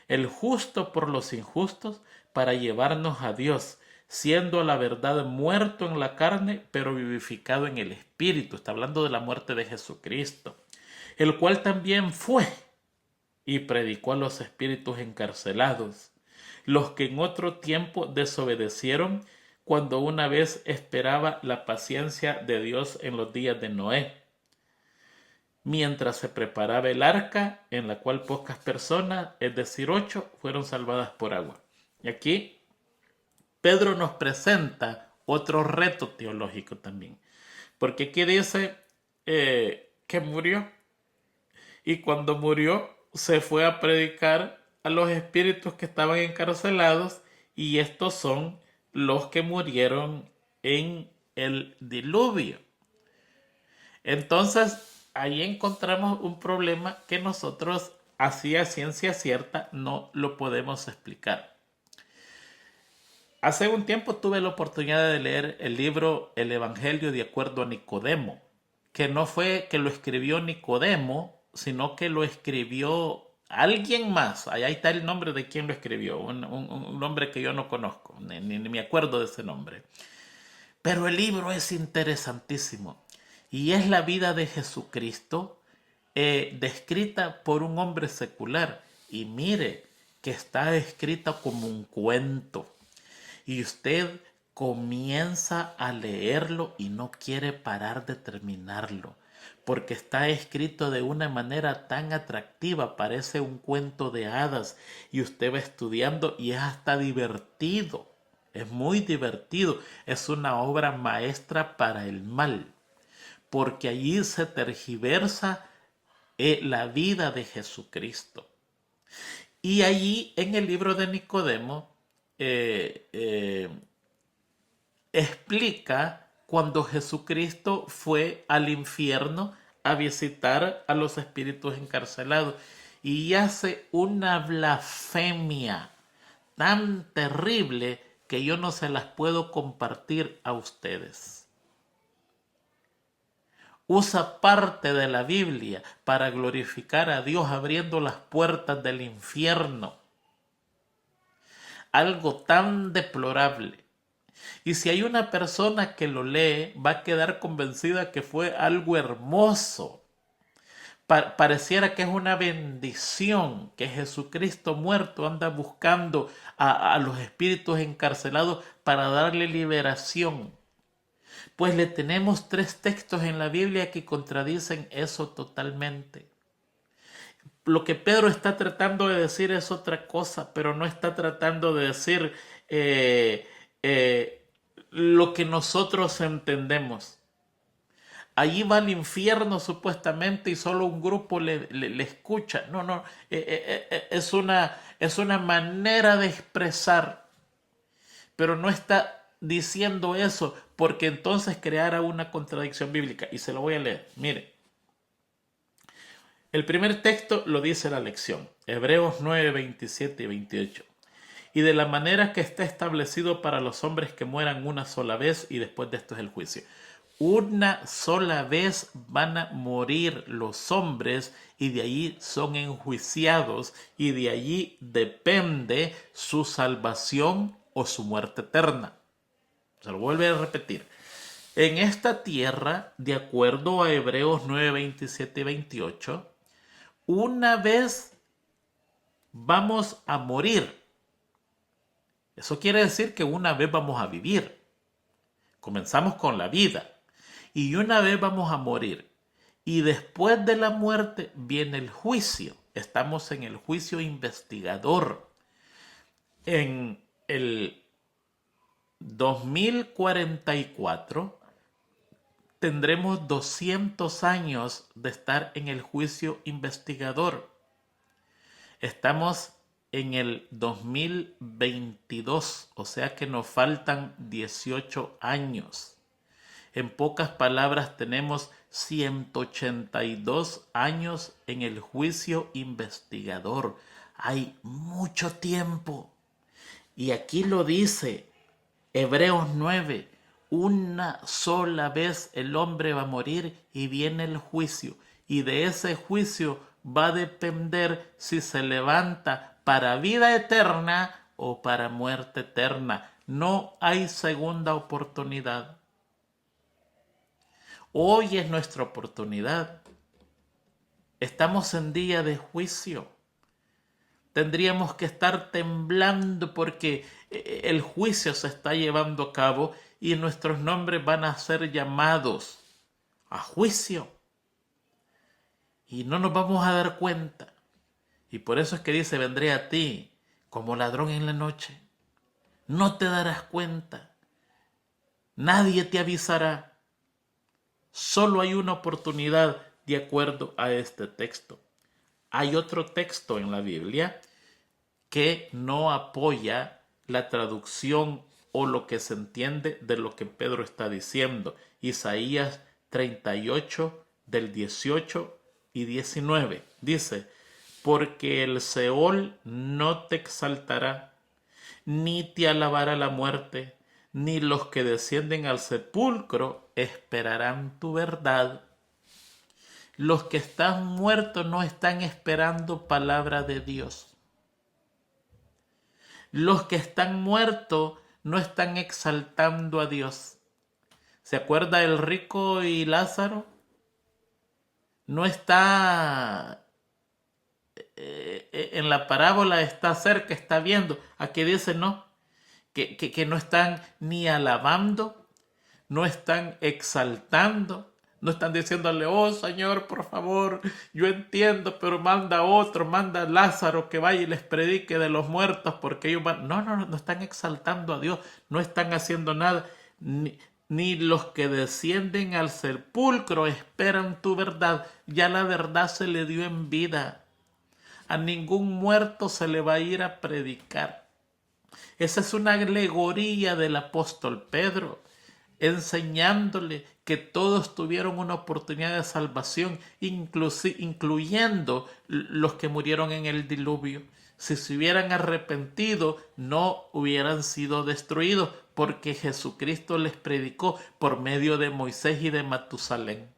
el justo por los injustos, para llevarnos a Dios, siendo a la verdad muerto en la carne, pero vivificado en el Espíritu. Está hablando de la muerte de Jesucristo, el cual también fue y predicó a los espíritus encarcelados, los que en otro tiempo desobedecieron, cuando una vez esperaba la paciencia de Dios en los días de Noé, mientras se preparaba el arca, en la cual pocas personas, es decir 8, fueron salvadas por agua. Y aquí Pedro nos presenta otro reto teológico también, porque aquí dice que murió, y cuando murió se fue a predicar a los espíritus que estaban encarcelados, y estos son los que murieron en el diluvio. Entonces, ahí encontramos un problema que nosotros, así a ciencia cierta, no lo podemos explicar. Hace un tiempo tuve la oportunidad de leer el libro El Evangelio de acuerdo a Nicodemo, que no fue que lo escribió Nicodemo, sino que lo escribió alguien más. Allá está el nombre de quien lo escribió, un nombre que yo no conozco, ni me acuerdo de ese nombre. Pero el libro es interesantísimo y es la vida de Jesucristo descrita por un hombre secular. Y mire que está escrita como un cuento. Y usted comienza a leerlo y no quiere parar de terminarlo, porque está escrito de una manera tan atractiva, parece un cuento de hadas, y usted va estudiando y es hasta divertido, es muy divertido, es una obra maestra para el mal, porque allí se tergiversa la vida de Jesucristo. Y allí en el libro de Nicodemo explica cuando Jesucristo fue al infierno a visitar a los espíritus encarcelados y hace una blasfemia tan terrible que yo no se las puedo compartir a ustedes. Usa parte de la Biblia para glorificar a Dios abriendo las puertas del infierno. Algo tan deplorable. Y si hay una persona que lo lee, va a quedar convencida que fue algo hermoso. Pareciera que es una bendición que Jesucristo muerto anda buscando a los espíritus encarcelados para darle liberación. Pues le tenemos 3 textos en la Biblia que contradicen eso totalmente. Lo que Pedro está tratando de decir es otra cosa, pero no está tratando de decir lo que nosotros entendemos. Allí va al infierno supuestamente y solo un grupo le escucha. No, es una manera de expresar, pero no está diciendo eso porque entonces creara una contradicción bíblica. Y se lo voy a leer. Mire, el primer texto lo dice la lección, Hebreos 9, 27 y 28. Y de la manera que está establecido para los hombres que mueran una sola vez y después de esto es el juicio. Una sola vez van a morir los hombres y de allí son enjuiciados y de allí depende su salvación o su muerte eterna. Se lo vuelvo a repetir. En esta tierra, de acuerdo a Hebreos 9, 27 y 28, una vez vamos a morir. Eso quiere decir que una vez vamos a vivir. Comenzamos con la vida. Y una vez vamos a morir. Y después de la muerte viene el juicio. Estamos en el juicio investigador. En el 2044 tendremos 200 años de estar en el juicio investigador. Estamos en el 2022, o sea que nos faltan 18 años. En pocas palabras, tenemos 182 años en el juicio investigador. Hay mucho tiempo. Y aquí lo dice Hebreos 9. Una sola vez el hombre va a morir y viene el juicio. Y de ese juicio va a depender si se levanta para vida eterna o para muerte eterna. No hay segunda oportunidad. Hoy es nuestra oportunidad. Estamos en día de juicio. Tendríamos que estar temblando porque el juicio se está llevando a cabo y nuestros nombres van a ser llamados a juicio. Y no nos vamos a dar cuenta. Y por eso es que dice, vendré a ti como ladrón en la noche. No te darás cuenta. Nadie te avisará. Solo hay una oportunidad de acuerdo a este texto. Hay otro texto en la Biblia que no apoya la traducción o lo que se entiende de lo que Pedro está diciendo. Isaías 38 del 18 y 19 dice, porque el Seol no te exaltará, ni te alabará la muerte, ni los que descienden al sepulcro esperarán tu verdad. Los que están muertos no están esperando palabra de Dios. Los que están muertos no están exaltando a Dios. ¿Se acuerda el rico y Lázaro? No está en la parábola, está cerca, está viendo. Aquí dice, no, que no están ni alabando, no están exaltando, no están diciéndole, oh Señor, por favor, yo entiendo, pero manda a otro, manda a Lázaro que vaya y les predique de los muertos, porque ellos van... No están exaltando a Dios, no están haciendo nada, ni los que descienden al sepulcro esperan tu verdad, ya la verdad se le dio en vida. A ningún muerto se le va a ir a predicar. Esa es una alegoría del apóstol Pedro, enseñándole que todos tuvieron una oportunidad de salvación, incluyendo los que murieron en el diluvio. Si se hubieran arrepentido, no hubieran sido destruidos, porque Jesucristo les predicó por medio de Moisés y de Matusalén.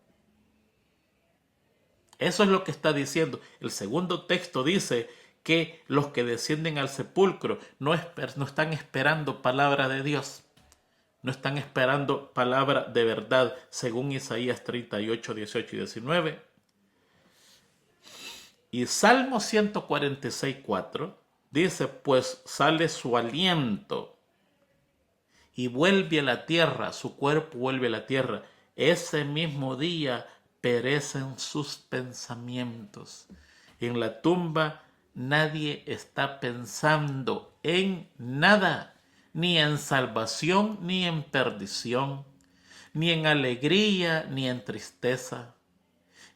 Eso es lo que está diciendo. El segundo texto dice que los que descienden al sepulcro no están esperando palabra de Dios. No están esperando palabra de verdad, según Isaías 38, 18 y 19. Y Salmo 146, 4 dice, pues sale su aliento y vuelve a la tierra, su cuerpo vuelve a la tierra. Ese mismo día perecen sus pensamientos. En la tumba nadie está pensando en nada, ni en salvación, ni en perdición, ni en alegría, ni en tristeza,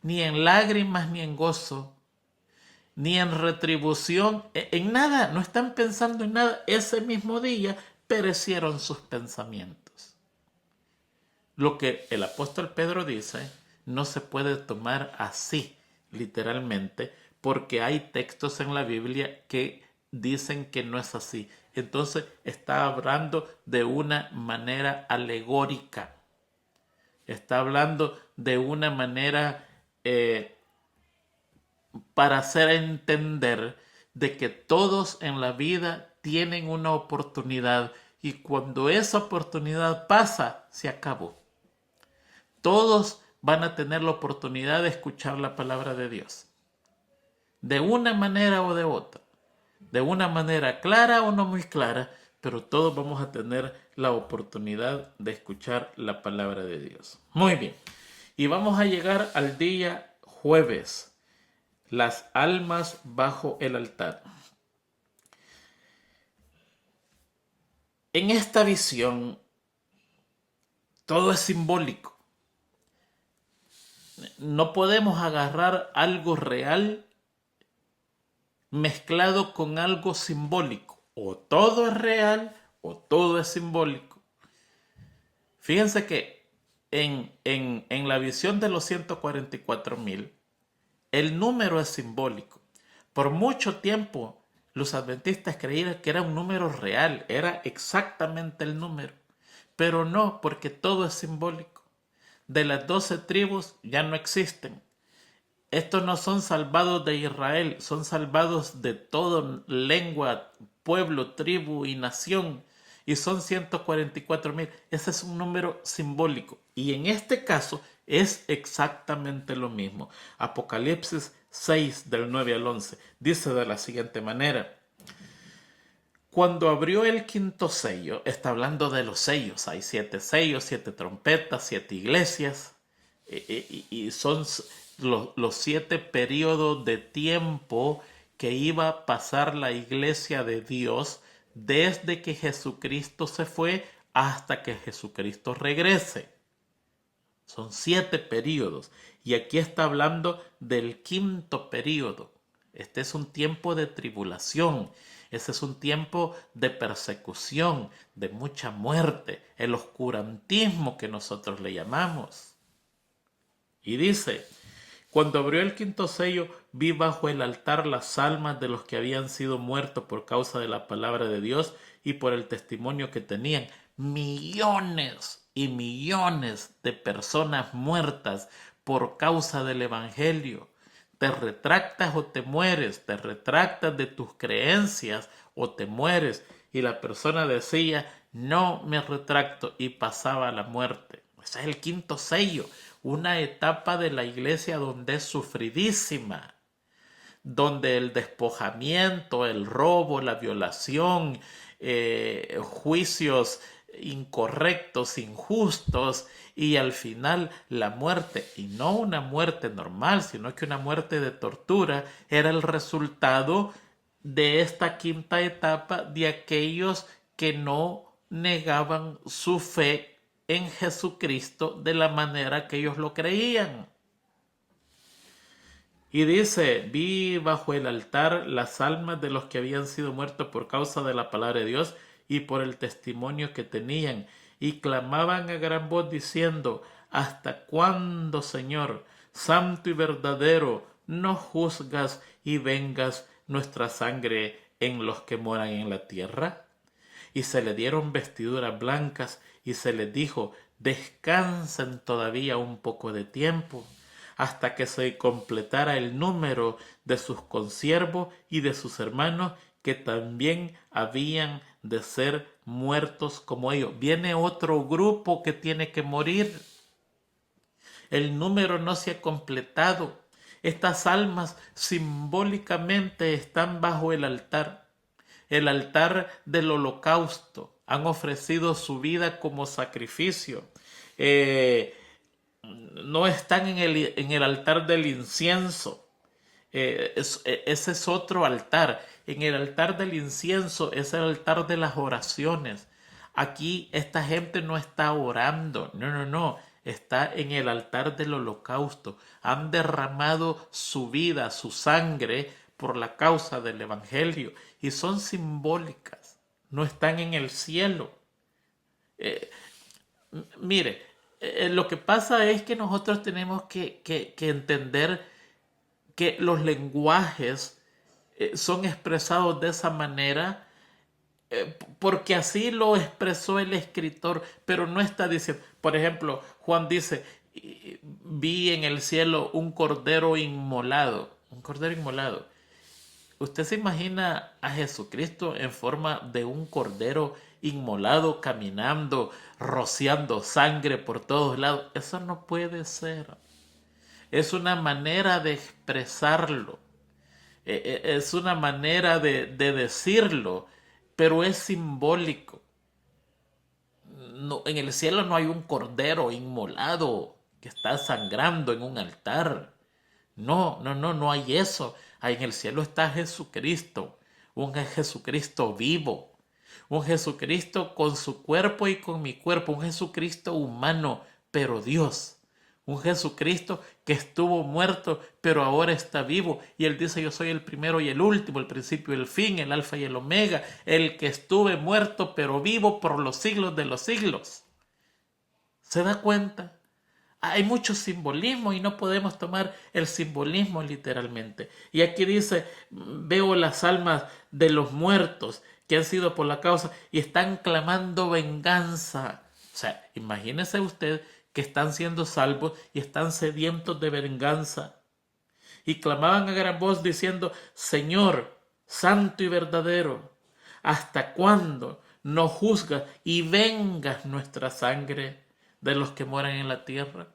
ni en lágrimas, ni en gozo, ni en retribución, en nada, no están pensando en nada. Ese mismo día perecieron sus pensamientos. Lo que el apóstol Pedro dice no se puede tomar así, literalmente, porque hay textos en la Biblia que dicen que no es así. Entonces está hablando de una manera alegórica. Está hablando de una manera para hacer entender de que todos en la vida tienen una oportunidad y cuando esa oportunidad pasa, se acabó. Todos van a tener la oportunidad de escuchar la palabra de Dios. De una manera o de otra. De una manera clara o no muy clara, pero todos vamos a tener la oportunidad de escuchar la palabra de Dios. Muy bien. Y vamos a llegar al día jueves. Las almas bajo el altar. En esta visión, todo es simbólico. No podemos agarrar algo real mezclado con algo simbólico. O todo es real o todo es simbólico. Fíjense que en la visión de los 144,000, el número es simbólico. Por mucho tiempo los adventistas creían que era un número real, era exactamente el número. Pero no, porque todo es simbólico. De las 12 tribus ya no existen. Estos no son salvados de Israel, son salvados de toda lengua, pueblo, tribu y nación. Y son 144,000. Ese es un número simbólico. Y en este caso es exactamente lo mismo. Apocalipsis 6 del 9 al 11 dice de la siguiente manera. Cuando abrió el quinto sello, está hablando de los sellos. Hay 7 sellos, 7 trompetas, 7 iglesias. Y son los 7 periodos de tiempo que iba a pasar la iglesia de Dios desde que Jesucristo se fue hasta que Jesucristo regrese. Son 7 periodos. Y aquí está hablando del quinto periodo. Este es un tiempo de tribulación. Ese es un tiempo de persecución, de mucha muerte, el oscurantismo que nosotros le llamamos. Y dice, cuando abrió el quinto sello, vi bajo el altar las almas de los que habían sido muertos por causa de la palabra de Dios y por el testimonio que tenían. Millones y millones de personas muertas por causa del Evangelio. Te retractas o te mueres, te retractas de tus creencias o te mueres. Y la persona decía, no me retracto, y pasaba a la muerte. Ese es el quinto sello, una etapa de la iglesia donde es sufridísima, donde el despojamiento, el robo, la violación, juicios incorrectos, injustos y al final la muerte, y no una muerte normal, sino que una muerte de tortura, era el resultado de esta quinta etapa de aquellos que no negaban su fe en Jesucristo de la manera que ellos lo creían. Y dice, vi bajo el altar las almas de los que habían sido muertos por causa de la palabra de Dios y por el testimonio que tenían, y clamaban a gran voz diciendo, ¿hasta cuándo, Señor, santo y verdadero, no juzgas y vengas nuestra sangre en los que moran en la tierra? Y se le dieron vestiduras blancas y se les dijo, descansen todavía un poco de tiempo, hasta que se completara el número de sus consiervos y de sus hermanos que también habían de ser muertos como ellos. Viene otro grupo que tiene que morir. El número no se ha completado. Estas almas simbólicamente están bajo el altar del holocausto. Han ofrecido su vida como sacrificio. No están en el altar del incienso. Ese es otro altar. En el altar del incienso es el altar de las oraciones. Aquí esta gente no está orando. No. Está en el altar del holocausto. Han derramado su vida, su sangre por la causa del evangelio. Y son simbólicas. No están en el cielo. Mire, lo que pasa es que nosotros tenemos que entender que los lenguajes son expresados de esa manera porque así lo expresó el escritor, pero no está diciendo, por ejemplo, Juan dice, vi en el cielo un cordero inmolado, ¿Usted se imagina a Jesucristo en forma de un cordero inmolado, caminando, rociando sangre por todos lados? Eso no puede ser. Es una manera de expresarlo. Es una manera de decirlo, pero es simbólico. No, en el cielo no hay un cordero inmolado que está sangrando en un altar. No hay eso. Ahí en el cielo está Jesucristo, un Jesucristo vivo. Un Jesucristo con su cuerpo y con mi cuerpo. Un Jesucristo humano, pero Dios. Un Jesucristo que estuvo muerto, pero ahora está vivo. Y Él dice, yo soy el primero y el último, el principio y el fin, el alfa y el omega, el que estuve muerto, pero vivo por los siglos de los siglos. ¿Se da cuenta? Hay mucho simbolismo y no podemos tomar el simbolismo literalmente. Y aquí dice, veo las almas de los muertos que han sido por la causa y están clamando venganza. O sea, imagínese usted que están siendo salvos y están sedientos de venganza. Y clamaban a gran voz diciendo, Señor, santo y verdadero, ¿hasta cuándo no juzgas y vengas nuestra sangre de los que moran en la tierra?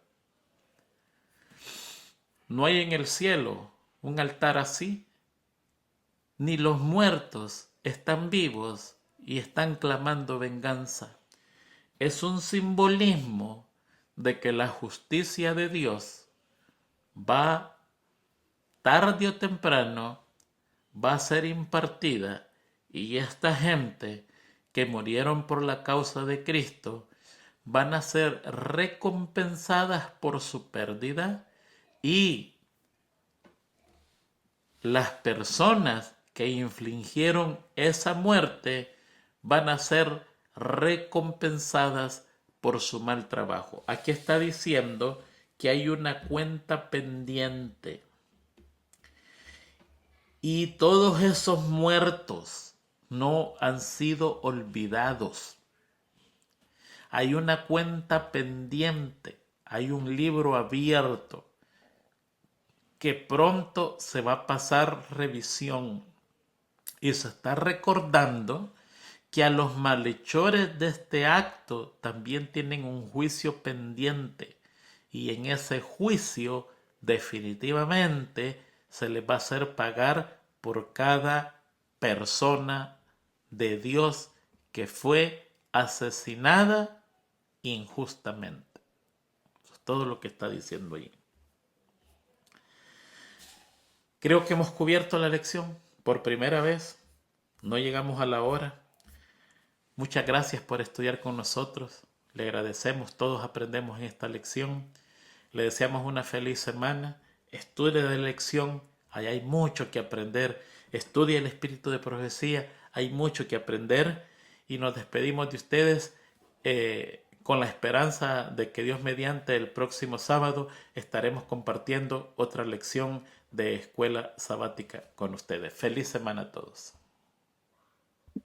No hay en el cielo un altar así, ni los muertos están vivos y están clamando venganza. Es un simbolismo de que la justicia de Dios va, tarde o temprano, va a ser impartida, y esta gente que murieron por la causa de Cristo van a ser recompensadas por su pérdida, y las personas que infligieron esa muerte van a ser recompensadas por su mal trabajo. Aquí está diciendo que hay una cuenta pendiente. Y todos esos muertos no han sido olvidados. Hay una cuenta pendiente, hay un libro abierto que pronto se va a pasar revisión, y se está recordando que a los malhechores de este acto también tienen un juicio pendiente, y en ese juicio definitivamente se les va a hacer pagar por cada persona de Dios que fue asesinada injustamente. Eso es todo lo que está diciendo ahí. Creo que hemos cubierto la lección por primera vez. No llegamos a la hora. Muchas gracias por estudiar con nosotros. Le agradecemos, todos aprendemos en esta lección. Le deseamos una feliz semana. Estudie la lección, ahí hay mucho que aprender. Estudie el espíritu de profecía, hay mucho que aprender. Y nos despedimos de ustedes con la esperanza de que Dios mediante el próximo sábado estaremos compartiendo otra lección de escuela sabática con ustedes. Feliz semana a todos.